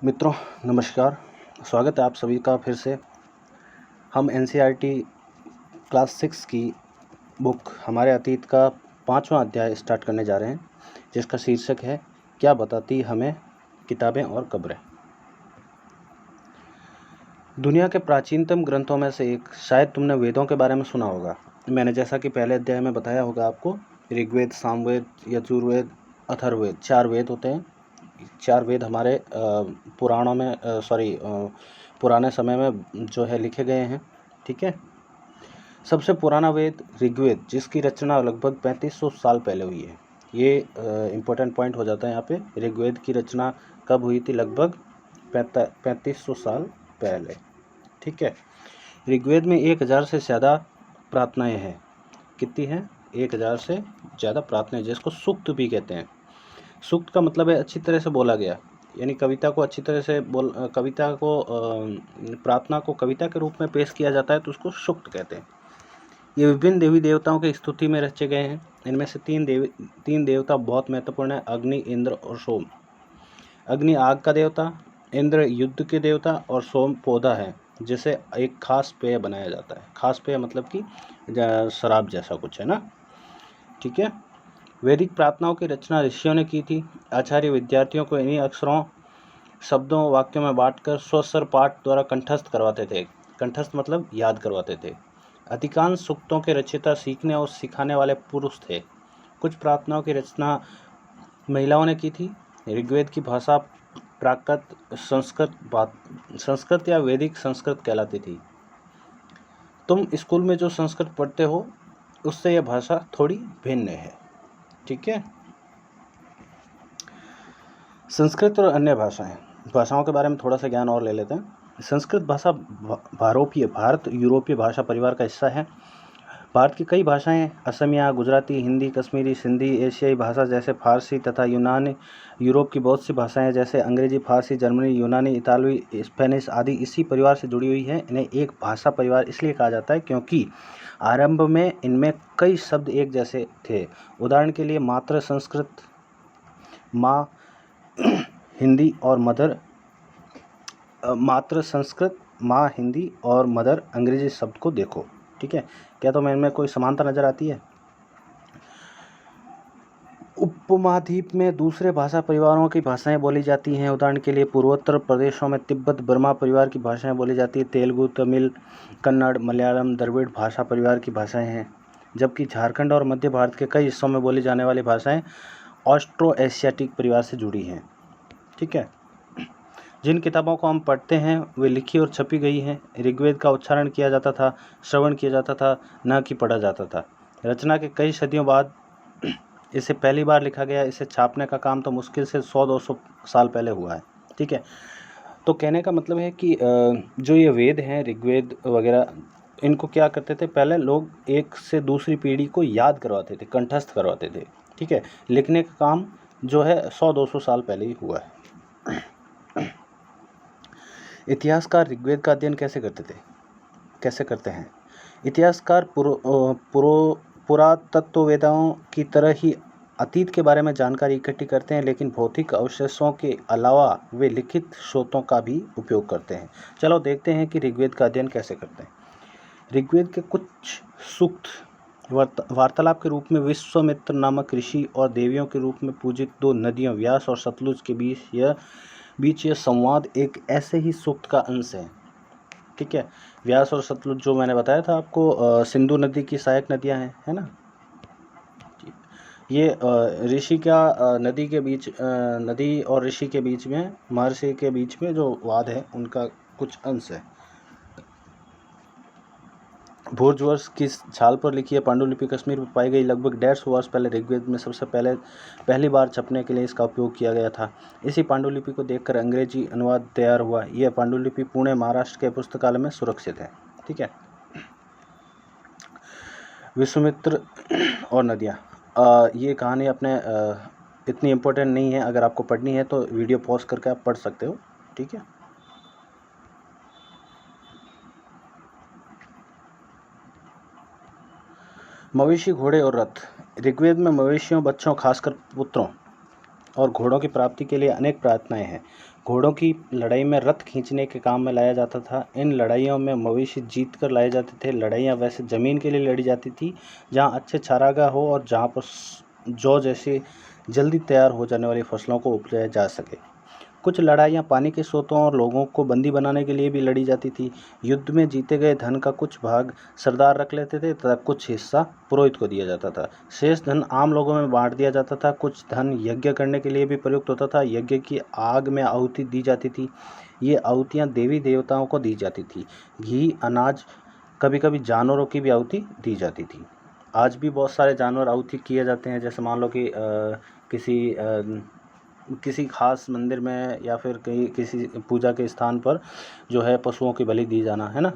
मित्रों नमस्कार। स्वागत है आप सभी का फिर से। हम एनसीईआरटी क्लास 6 की बुक हमारे अतीत का 5वां अध्याय स्टार्ट करने जा रहे हैं, जिसका शीर्षक है क्या बताती हमें किताबें और कब्रें। दुनिया के प्राचीनतम ग्रंथों में से एक, शायद तुमने वेदों के बारे में सुना होगा। मैंने जैसा कि पहले अध्याय में बताया होगा आपको, ऋग्वेद, सामवेद, यजुर्वेद, अथर्ववेद 4 वेद होते हैं। 4 वेद हमारे पुराणों में पुराने समय में जो है लिखे गए हैं। ठीक है। सबसे पुराना वेद ऋग्वेद, जिसकी रचना लगभग 3500 साल पहले हुई है। ये इम्पोर्टेंट पॉइंट हो जाता है यहाँ पे। ऋग्वेद की रचना कब हुई थी? लगभग 3500 साल पहले। ठीक है। ऋग्वेद में 1000 से ज़्यादा प्रार्थनाएं हैं। कितनी हैं? 1000 से ज़्यादा प्रार्थनाएं, जिसको सूक्त भी कहते हैं। सूक्त का मतलब है अच्छी तरह से बोला गया, यानी कविता को अच्छी तरह से प्रार्थना को कविता के रूप में पेश किया जाता है तो उसको सूक्त कहते हैं। ये विभिन्न देवी देवताओं की स्तुति में रचे गए हैं। इनमें से तीन देवता बहुत महत्वपूर्ण है: अग्नि, इंद्र और सोम। अग्नि आग का देवता, इंद्र युद्ध के देवता और सोम पौधा है जिसे एक खास पेय बनाया जाता है। खास पेय मतलब कि शराब जैसा कुछ है ना। ठीक है। वैदिक प्रार्थनाओं की रचना ऋषियों ने की थी। आचार्य विद्यार्थियों को इन्हीं अक्षरों, शब्दों, वाक्यों में बांटकर स्वस्वर पाठ द्वारा कंठस्थ करवाते थे। कंठस्थ मतलब याद करवाते थे। अधिकांश सूक्तों के रचयिता सीखने और सिखाने वाले पुरुष थे। कुछ प्रार्थनाओं की रचना महिलाओं ने की थी। ऋग्वेद की भाषा प्राकृत संस्कृत या वैदिक संस्कृत कहलाती थी। तुम स्कूल में जो संस्कृत पढ़ते हो उससे यह भाषा थोड़ी भिन्न है। ठीक है। संस्कृत और अन्य भाषाओं के बारे में थोड़ा सा ज्ञान और ले लेते हैं। संस्कृत भाषा भारत यूरोपीय भाषा परिवार का हिस्सा है। भारत की कई भाषाएं, असमिया, गुजराती, हिंदी, कश्मीरी, सिंधी, एशियाई भाषा जैसे फारसी तथा यूनानी, यूरोप की बहुत सी भाषाएं जैसे अंग्रेजी, फारसी, जर्मनी, यूनानी, इतालवी, स्पेनिश आदि इसी परिवार से जुड़ी हुई हैं। इन्हें एक भाषा परिवार इसलिए कहा जाता है क्योंकि आरंभ में इनमें कई शब्द एक जैसे थे। उदाहरण के लिए मातृ संस्कृत माँ हिंदी और मदर अंग्रेजी शब्द को देखो। ठीक है। क्या तो इनमें कोई समानता नजर आती है? उपमहाद्वीप में दूसरे भाषा परिवारों की भाषाएं बोली जाती हैं। उदाहरण के लिए पूर्वोत्तर प्रदेशों में तिब्बत बर्मा परिवार की भाषाएं बोली जाती है। तेलुगु, तमिल, कन्नड़, मलयालम, द्रविड़ भाषा परिवार की भाषाएं हैं। जबकि झारखंड और मध्य भारत के कई हिस्सों में बोली जाने वाली भाषाएं ऑस्ट्रो एशियाटिक परिवार से जुड़ी हैं। ठीक है। जिन किताबों को हम पढ़ते हैं वे लिखी और छपी गई हैं। ऋग्वेद का उच्चारण किया जाता था, श्रवण किया जाता था, न कि पढ़ा जाता था। रचना के कई सदियों बाद इसे पहली बार लिखा गया। इसे छापने का काम तो मुश्किल से 100-200 साल पहले हुआ है। ठीक है। तो कहने का मतलब है कि जो ये वेद हैं, ऋग्वेद वगैरह, इनको क्या करते थे? पहले लोग एक से दूसरी पीढ़ी को याद करवाते थे, कंठस्थ करवाते थे। ठीक है। लिखने का काम जो है 100-200 साल पहले ही हुआ है। इतिहासकार ऋग्वेद का अध्ययन कैसे करते हैं? इतिहासकार पुरातत्ववेदाओं की तरह ही अतीत के बारे में जानकारी इकट्ठी करते हैं, लेकिन भौतिक अवशेषों के अलावा वे लिखित स्रोतों का भी उपयोग करते हैं। चलो देखते हैं कि ऋग्वेद का अध्ययन कैसे करते हैं। ऋग्वेद के कुछ सूक्त वार्तालाप के रूप में विश्वामित्र नामक ऋषि और देवियों के रूप में पूजित 2 नदियों व्यास और सतलुज के बीच यह संवाद एक ऐसे ही सूक्त का अंश है। ठीक है। व्यास और सतलुज जो मैंने बताया था आपको, सिंधु नदी की सहायक नदियां हैं, है ना। ये ऋषि का नदी और ऋषि के बीच में, महर्षि के बीच में जो वाद है उनका कुछ अंश है। भोजवर्ष की छाल पर लिखी है पांडुलिपि कश्मीर में पाई गई। लगभग 150 वर्ष पहले ऋग्वेद में सबसे पहली बार छपने के लिए इसका उपयोग किया गया था। इसी पांडुलिपि को देखकर अंग्रेजी अनुवाद तैयार हुआ। यह पांडुलिपि पुणे, महाराष्ट्र के पुस्तकालय में सुरक्षित है। ठीक है। विश्वामित्र और नदियाँ, ये कहानी अपने इतनी इम्पोर्टेंट नहीं है। अगर आपको पढ़नी है तो वीडियो पॉज करके आप पढ़ सकते हो। ठीक है। मवेशी, घोड़े और रथ। ऋग्वेद में मवेशियों, बच्चों, खासकर पुत्रों और घोड़ों की प्राप्ति के लिए अनेक प्रार्थनाएं हैं। घोड़ों की लड़ाई में रथ खींचने के काम में लाया जाता था। इन लड़ाइयों में मवेशी जीत कर लाए जाते थे। लड़ाइयाँ वैसे ज़मीन के लिए लड़ी जाती थी जहाँ अच्छे चारागाह हो और जहाँ पर जौ जैसी जल्दी तैयार हो जाने वाली फसलों को उपजाया जा सके। कुछ लड़ाइयाँ पानी के स्रोतों और लोगों को बंदी बनाने के लिए भी लड़ी जाती थी। युद्ध में जीते गए धन का कुछ भाग सरदार रख लेते थे तथा कुछ हिस्सा पुरोहित को दिया जाता था। शेष धन आम लोगों में बांट दिया जाता था। कुछ धन यज्ञ करने के लिए भी प्रयुक्त होता था। यज्ञ की आग में आहुति दी जाती थी। ये आहुतियाँ देवी देवताओं को दी जाती थी। घी, अनाज, कभी कभी जानवरों की भी आहुति दी जाती थी। आज भी बहुत सारे जानवर आहुति किए जाते हैं, जैसे मान लो कि किसी खास मंदिर में या फिर कहीं किसी पूजा के स्थान पर जो है पशुओं की बलि दी जाना, है ना।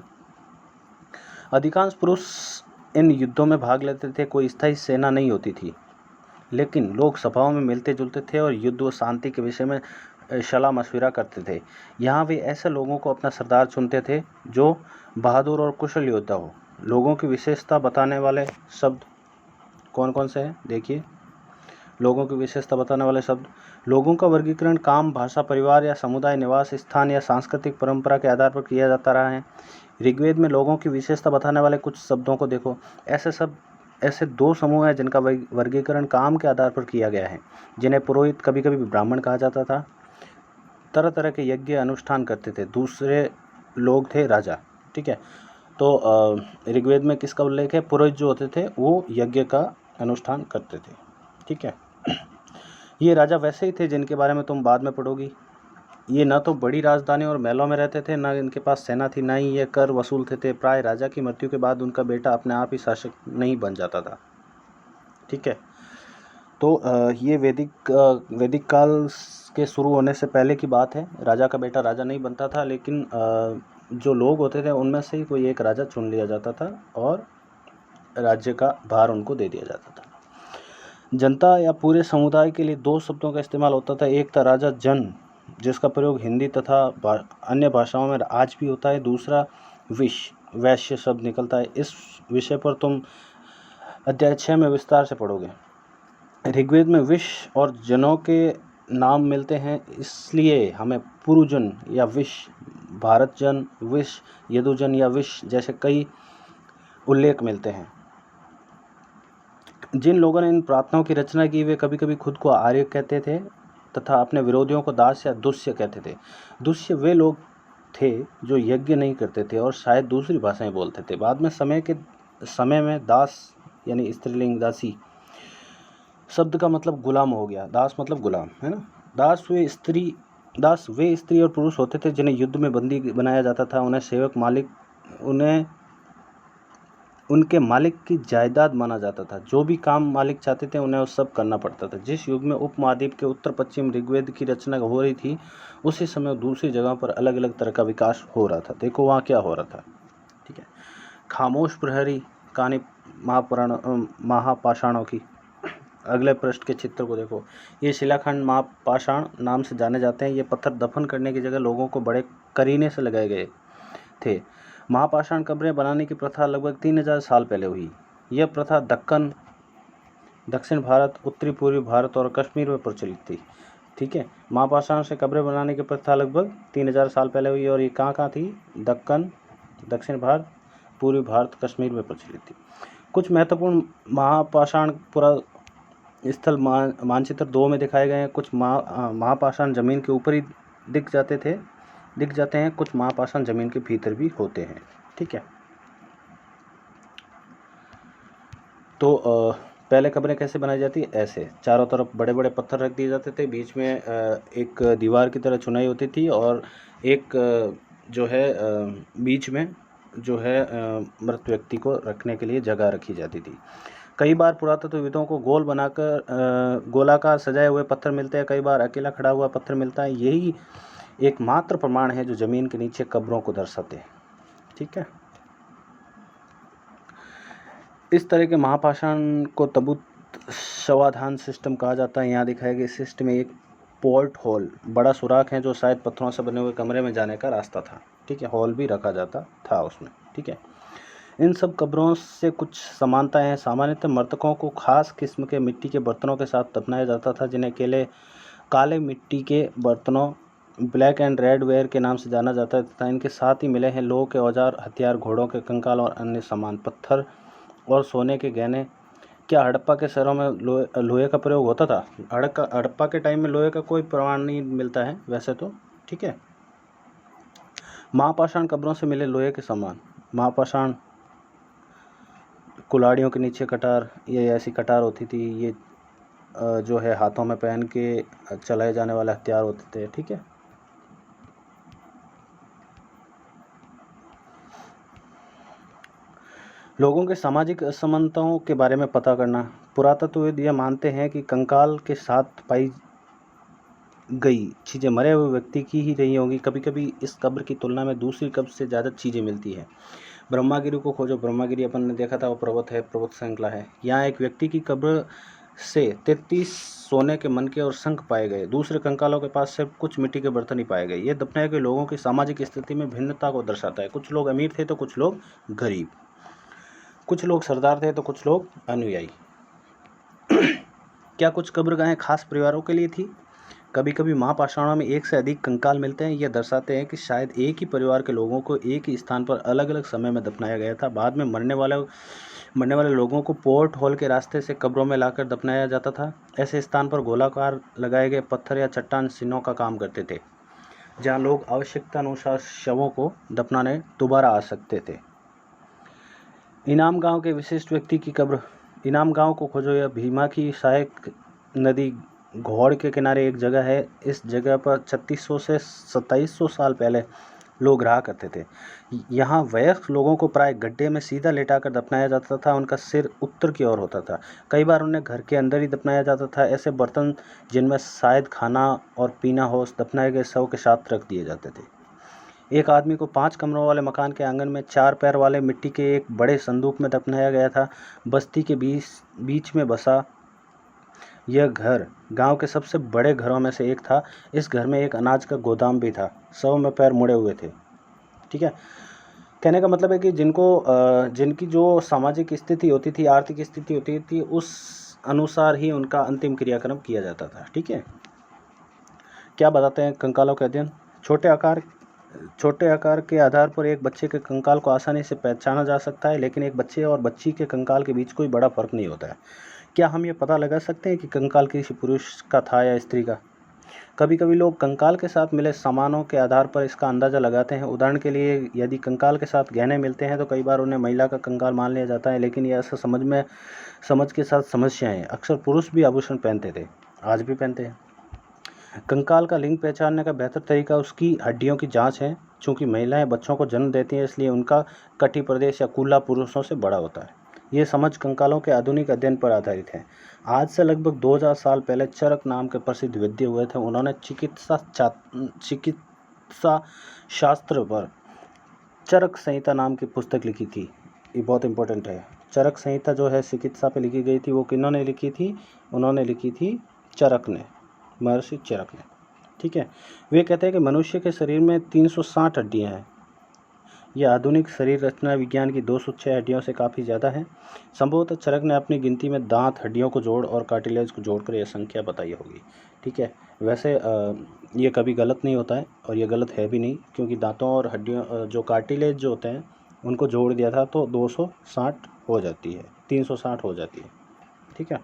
अधिकांश पुरुष इन युद्धों में भाग लेते थे। कोई स्थायी सेना नहीं होती थी, लेकिन लोग सभाओं में मिलते जुलते थे और युद्ध व शांति के विषय में सलाह मशविरा करते थे। यहाँ वे ऐसे लोगों को अपना सरदार चुनते थे जो बहादुर और कुशल योद्धा हो। लोगों की विशेषता बताने वाले शब्द कौन कौन से हैं, देखिए। लोगों की विशेषता बताने वाले शब्द। लोगों का वर्गीकरण काम, भाषा, परिवार या समुदाय, निवास स्थान या सांस्कृतिक परंपरा के आधार पर किया जाता रहा है। ऋग्वेद में लोगों की विशेषता बताने वाले कुछ शब्दों को देखो। ऐसे दो समूह हैं जिनका वर्गीकरण काम के आधार पर किया गया है, जिन्हें पुरोहित, कभी कभी ब्राह्मण कहा जाता था, तरह तरह के यज्ञ अनुष्ठान करते थे। दूसरे लोग थे राजा, ठीक है। तो ऋग्वेद में किसका उल्लेख है? पुरोहित जो होते थे वो यज्ञ का अनुष्ठान करते थे, ठीक है। ये राजा वैसे ही थे जिनके बारे में तुम बाद में पढ़ोगी। ये न तो बड़ी राजधानी और महलों में रहते थे, न इनके पास सेना थी, न ही ये कर वसूलते थे। प्राय राजा की मृत्यु के बाद उनका बेटा अपने आप ही शासक नहीं बन जाता था, ठीक है। तो ये वैदिक काल के शुरू होने से पहले की बात है। राजा का बेटा राजा नहीं बनता था, लेकिन जो लोग होते थे उनमें से ही कोई एक राजा चुन लिया जाता था और राज्य का भार उनको दे दिया जाता था। जनता या पूरे समुदाय के लिए दो शब्दों का इस्तेमाल होता था। एक था राजा जन, जिसका प्रयोग हिंदी तथा अन्य भाषाओं में आज भी होता है। दूसरा वैश्य शब्द निकलता है। इस विषय पर तुम अध्याय 6 में विस्तार से पढ़ोगे। ऋग्वेद में विश और जनों के नाम मिलते हैं, इसलिए हमें पुरुजन या विश, भारतजन, विश, यदुजन या विश जैसे कई उल्लेख मिलते हैं। जिन लोगों ने इन प्रार्थनाओं की रचना की वे कभी कभी खुद को आर्य कहते थे तथा अपने विरोधियों को दास या दुष्य कहते थे। दुष्य वे लोग थे जो यज्ञ नहीं करते थे और शायद दूसरी भाषाएं बोलते थे। बाद में समय में दास यानी स्त्रीलिंग दासी शब्द का मतलब गुलाम हो गया। दास मतलब गुलाम, है ना। दास वे स्त्री और पुरुष होते थे जिन्हें युद्ध में बंदी बनाया जाता था। उन्हें उनके मालिक की जायदाद माना जाता था। जो भी काम मालिक चाहते थे उन्हें वो सब करना पड़ता था। जिस युग में उपमहाद्वीप के उत्तर पश्चिम ऋग्वेद की रचना हो रही थी, उसी समय दूसरी जगह पर अलग अलग तरह का विकास हो रहा था। देखो वहाँ क्या हो रहा था, ठीक है। खामोश प्रहरी कहानी महापाषाणों की। अगले पृष्ठ के चित्र को देखो। ये शिलाखंड महापाषाण नाम से जाने जाते हैं। ये पत्थर दफन करने की जगह लोगों को बड़े करीने से लगाए गए थे। महापाषाण कब्रें बनाने की प्रथा लगभग 3000 साल पहले हुई। यह प्रथा दक्षिण भारत, उत्तरी पूर्वी भारत और कश्मीर में प्रचलित थी, ठीक है। महापाषाण से कब्रें बनाने की प्रथा लगभग 3000 साल पहले हुई और ये कहाँ थी? दक्षिण भारत, पूर्वी भारत, कश्मीर में प्रचलित थी। कुछ महत्वपूर्ण महापाषाण पुरा स्थल मानचित्र 2 में दिखाए गए हैं। कुछ महापाषाण जमीन के ऊपर ही दिख जाते हैं। कुछ महापाषाण जमीन के भीतर भी होते हैं, ठीक है। तो पहले कब्रें कैसे बनाई जाती है? ऐसे चारों तरफ बड़े बड़े पत्थर रख दिए जाते थे, बीच में एक दीवार की तरह चुनाई होती थी और एक जो है बीच में जो है मृत व्यक्ति को रखने के लिए जगह रखी जाती थी। कई बार पुरातत्वविदों को गोलाकार सजाए हुए पत्थर मिलते हैं, कई बार अकेला खड़ा हुआ पत्थर मिलता है। यही एकमात्र प्रमाण है जो जमीन के नीचे कब्रों को दर्शाते हैं, ठीक है। इस तरह के महापाषाण को तबूत शवाधान सिस्टम कहा जाता है। यहाँ दिखाया गया सिस्टम में एक पोर्ट होल, बड़ा सुराख है जो शायद पत्थरों से बने हुए कमरे में जाने का रास्ता था, ठीक है। हॉल भी रखा जाता था उसमें, ठीक है। इन सब कब्रों से कुछ समानताएं हैं। सामान्यतः मृतकों को खास किस्म के मिट्टी के बर्तनों के साथ दफनाया जाता था, जिन्हें काले मिट्टी के बर्तनों ब्लैक एंड रेड वेयर के नाम से जाना जाता है तथा इनके साथ ही मिले हैं लोहे के औजार, हथियार, घोड़ों के कंकाल और अन्य सामान, पत्थर और सोने के गहने। क्या हड़प्पा के शहरों में लोहे का प्रयोग होता था? हड़प्पा के टाइम में लोहे का कोई प्रमाण नहीं मिलता है वैसे तो, ठीक है। महापाषाण कब्रों से मिले लोहे के सामान। महापाषाण कुल्हाड़ियों के नीचे कटार, ये ऐसी कटार होती थी, ये जो है हाथों में पहन के चलाए जाने वाले हथियार होते थे, ठीक है। लोगों के सामाजिक असमानताओं के बारे में पता करना। पुरातत्वविद यह मानते हैं कि कंकाल के साथ पाई गई चीज़ें मरे हुए व्यक्ति की ही रही होंगी। कभी कभी इस कब्र की तुलना में दूसरी कब्र से ज़्यादा चीज़ें मिलती हैं। ब्रह्मागिरी को खोजो। ब्रह्मागिरी अपन ने देखा था, वो पर्वत है, पर्वत श्रृंखला है। यहाँ एक व्यक्ति की कब्र से 33 सोने के मनके और शंख पाए गए। दूसरे कंकालों के पास सिर्फ कुछ मिट्टी के बर्तन ही पाए गए। ये दफनाए गए लोगों की सामाजिक स्थिति में भिन्नता को दर्शाता है। कुछ लोग अमीर थे तो कुछ लोग गरीब, कुछ लोग सरदार थे तो कुछ लोग अनुयायी। क्या कुछ कब्रगाहें खास परिवारों के लिए थी? कभी कभी महापाषाणों में एक से अधिक कंकाल मिलते हैं। यह दर्शाते हैं कि शायद एक ही परिवार के लोगों को एक ही स्थान पर अलग अलग समय में दफनाया गया था। बाद में मरने वाले लोगों को पोर्ट होल के रास्ते से कब्रों में लाकर दफनाया जाता था। ऐसे स्थान पर गोलाकार लगाए गए पत्थर या चट्टान चिन्हों का काम करते थे, जहाँ लोग आवश्यकता अनुसार शवों को दफनाने दोबारा आ सकते थे। इनाम गांव के विशिष्ट व्यक्ति की कब्र। इनाम गांव को खोजो। यह भीमा की सहायक नदी घोड़ के किनारे एक जगह है। इस जगह पर 3600 से 2700 साल पहले लोग रहा करते थे। यहाँ वयस्क लोगों को प्राय गड्ढे में सीधा लेटाकर दफनाया जाता था। उनका सिर उत्तर की ओर होता था। कई बार उन्हें घर के अंदर ही दफनाया जाता था। ऐसे बर्तन जिनमें शायद खाना और पीना हो, दफनाए गए शव के साथ रख दिए जाते थे। एक आदमी को 5 कमरों वाले मकान के आंगन में 4 पैर वाले मिट्टी के एक बड़े संदूक में दफनाया गया था। बस्ती के बीच में बसा यह घर गांव के सबसे बड़े घरों में से एक था। इस घर में एक अनाज का गोदाम भी था। शव में पैर मुड़े हुए थे, ठीक है। कहने का मतलब है कि जिनकी जो सामाजिक स्थिति होती थी, आर्थिक स्थिति होती थी, उस अनुसार ही उनका अंतिम क्रियाक्रम किया जाता था, ठीक है। क्या बताते हैं कंकालों का अध्ययन? छोटे आकार के आधार पर एक बच्चे के कंकाल को आसानी से पहचाना जा सकता है, लेकिन एक बच्चे और बच्ची के कंकाल के बीच कोई बड़ा फर्क नहीं होता है। क्या हम ये पता लगा सकते हैं कि कंकाल किसी पुरुष का था या स्त्री का? कभी कभी लोग कंकाल के साथ मिले सामानों के आधार पर इसका अंदाज़ा लगाते हैं। उदाहरण के लिए, यदि कंकाल के साथ गहने मिलते हैं तो कई बार उन्हें महिला का कंकाल मान लिया जाता है, लेकिन यह ऐसा समझ के साथ समस्या है। अक्सर पुरुष भी आभूषण पहनते थे, आज भी पहनते हैं। कंकाल का लिंग पहचानने का बेहतर तरीका उसकी हड्डियों की जांच है। चूंकि महिलाएं बच्चों को जन्म देती हैं, इसलिए उनका कटी प्रदेश या कूल्हा पुरुषों से बड़ा होता है। ये समझ कंकालों के आधुनिक अध्ययन पर आधारित है। आज से लगभग 2000 साल पहले चरक नाम के प्रसिद्ध वैद्य हुए थे। उन्होंने चिकित्सा शास्त्र पर चरक संहिता नाम की पुस्तक लिखी थी। ये बहुत इंपॉर्टेंट है। चरक संहिता जो है चिकित्सा पे लिखी गई थी, वो किन्होंने लिखी थी? उन्होंने लिखी थी चरक ने, महर्षि चरक ने, ठीक है। वे कहते हैं कि मनुष्य के शरीर में 360 हड्डियां हैं। यह आधुनिक शरीर रचना विज्ञान की 206 हड्डियों से काफ़ी ज़्यादा है। संभवतः चरक ने अपनी गिनती में दांत, हड्डियों को जोड़ और कार्टिलेज को जोड़कर यह संख्या बताई होगी, ठीक है। वैसे ये कभी गलत नहीं होता है और ये गलत है भी नहीं, क्योंकि दांतों और हड्डियों जो कार्टिलेज जो होते हैं उनको जोड़ दिया था तो 260 हो जाती है, 360 हो जाती है, ठीक है।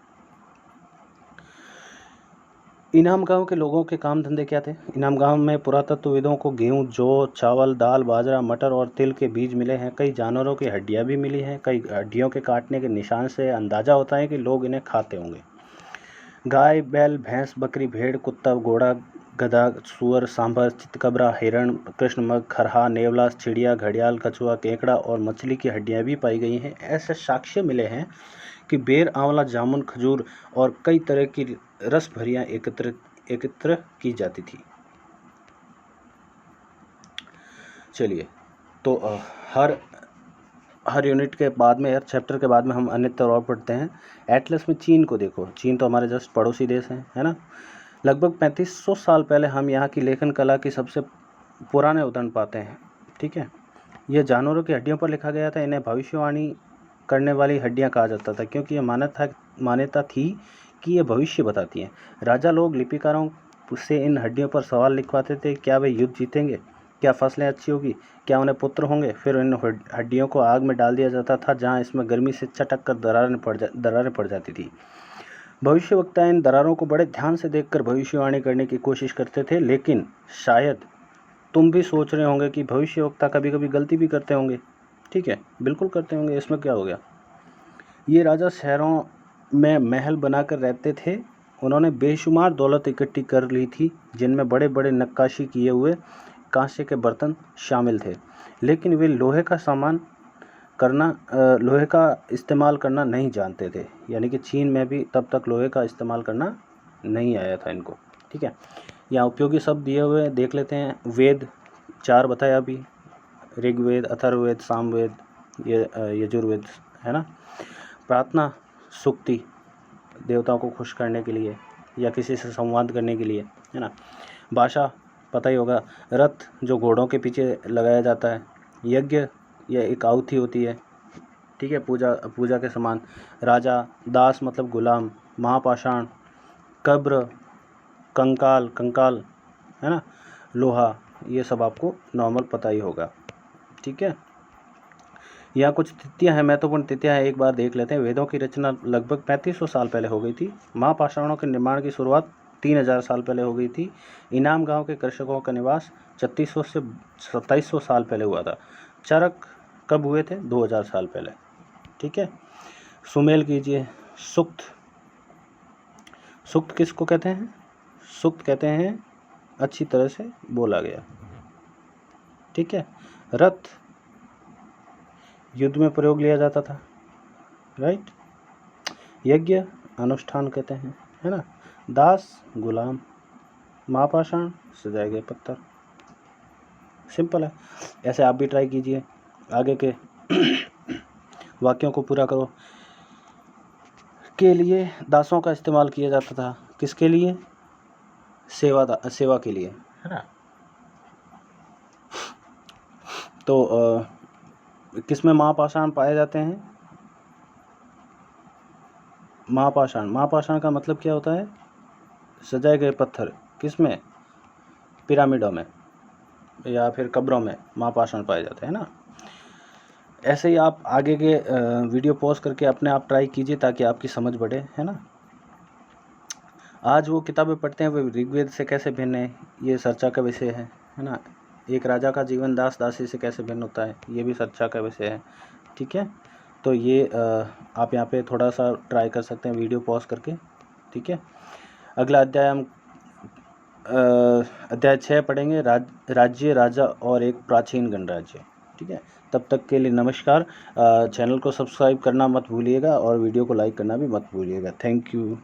इनाम गांव के लोगों के काम धंधे क्या थे? इनाम गांव में पुरातत्वविदों को गेहूं, जौ, चावल, दाल, बाजरा, मटर और तिल के बीज मिले हैं। कई जानवरों की हड्डियां भी मिली हैं। कई हड्डियों के काटने के निशान से अंदाजा होता है कि लोग इन्हें खाते होंगे। गाय, बैल, भैंस, बकरी, भेड़, कुत्ता, घोड़ा, गधा, सुअर, सांभर, चितकबरा, हिरण, कृष्णमृग, खरहा, नेवला, चिड़िया, घड़ियाल, कछुआ, केकड़ा और मछली की हड्डियां भी पाई गई हैं। ऐसे साक्ष्य मिले हैं कि बेर, आंवला, जामुन, खजूर और कई तरह की रस भरियां एकत्र की जाती थी। चलिए, तो हर यूनिट के बाद में, हर चैप्टर के बाद में हम अन्य और पढ़ते हैं। एटलस में चीन को देखो। चीन तो हमारे जस्ट पड़ोसी देश है ना। लगभग 3500 साल पहले हम यहाँ की लेखन कला की सबसे पुराने उदाहरण पाते हैं, ठीक है। यह जानवरों की हड्डियों पर लिखा गया था। इन्हें भविष्यवाणी करने वाली हड्डियां कहा जाता था, क्योंकि यह मान्यता थी कि ये भविष्य बताती हैं। राजा लोग, लिपिकारों उससे इन हड्डियों पर सवाल लिखवाते थे। क्या वे युद्ध जीतेंगे? क्या फसलें अच्छी होगी? क्या उन्हें पुत्र होंगे? फिर इन हड्डियों को आग में डाल दिया जाता था, जहाँ इसमें गर्मी से चटक कर दरारें पड़ जाती थी। भविष्यवक्ता इन दरारों को बड़े ध्यान से देखकर भविष्यवाणी करने की कोशिश करते थे। लेकिन शायद तुम भी सोच रहे होंगे कि भविष्यवक्ता कभी कभी गलती भी करते होंगे। ठीक है, बिल्कुल करते होंगे, इसमें क्या हो गया। ये राजा शहरों में महल बनाकर रहते थे। उन्होंने बेशुमार दौलत इकट्ठी कर ली थी, जिनमें बड़े बड़े नक्काशी किए हुए कांसे के बर्तन शामिल थे। लेकिन वे लोहे का इस्तेमाल करना नहीं जानते थे। यानी कि चीन में भी तब तक लोहे का इस्तेमाल करना नहीं आया था इनको। ठीक है, यहाँ उपयोगी शब्द दिए हुए देख लेते हैं। वेद 4 बताया अभी, ऋग्वेद, अथर्ववेद, सामवेद, यजुर्वेद, है ना। प्रार्थना, सुक्ति, देवताओं को खुश करने के लिए या किसी से संवाद करने के लिए, है ना। भाषा पता ही होगा, रथ जो घोड़ों के पीछे लगाया जाता है। यज्ञ, यह एक आहुति होती है, ठीक है, पूजा के समान। राजा, दास मतलब गुलाम, महापाषाण, कब्र, कंकाल, है ना, लोहा, ये सब आपको नॉर्मल पता ही होगा। ठीक है, यहाँ कुछ तिथियाँ हैं, महत्वपूर्ण तिथियाँ हैं, एक बार देख लेते हैं। वेदों की रचना लगभग 3500 साल पहले हो गई थी। महापाषाणों के निर्माण की शुरुआत 3000 साल पहले हो गई थी। इनाम गांव के कृषकों का निवास 3600 से 2700 साल पहले हुआ था। चरक कब हुए थे? 2000 साल पहले। ठीक है, सुमेल कीजिए। सूक्त किसको कहते हैं? सूक्त कहते हैं अच्छी तरह से बोला गया। ठीक है, रथ युद्ध में प्रयोग लिया जाता था, राइट। यज्ञ अनुष्ठान कहते हैं, है ना। दास गुलाम, महापाषाण सजाए गए पत्थर। सिंपल है, ऐसे आप भी ट्राई कीजिए। आगे के वाक्यों को पूरा करो। के लिए दासों का इस्तेमाल किया जाता था, किसके लिए? सेवा के लिए, है ना। तो किसमें महापाषाण पाए जाते हैं? महापाषाण का मतलब क्या होता है? सजाए गए पत्थर। किसमें? पिरामिडों में या फिर कब्रों में महापाषाण पाए जाते हैं ना। ऐसे ही आप आगे के वीडियो पॉज करके अपने आप ट्राई कीजिए, ताकि आपकी समझ बढ़े, है ना। आज वो किताबें पढ़ते हैं, वो ऋग्वेद से कैसे भिन्न है, ये चर्चा का विषय है ना। एक राजा का जीवन दास दासी से कैसे भिन्न होता है, ये भी चर्चा का विषय है। ठीक है, तो ये आप यहाँ पे थोड़ा सा ट्राई कर सकते हैं वीडियो पॉज करके। ठीक है, अगला अध्याय हम अध्याय 6 पढ़ेंगे, राज्य, राजा और एक प्राचीन गणराज्य। ठीक है, तब तक के लिए नमस्कार। चैनल को सब्सक्राइब करना मत भूलिएगा और वीडियो को लाइक करना भी मत भूलिएगा। Thank you.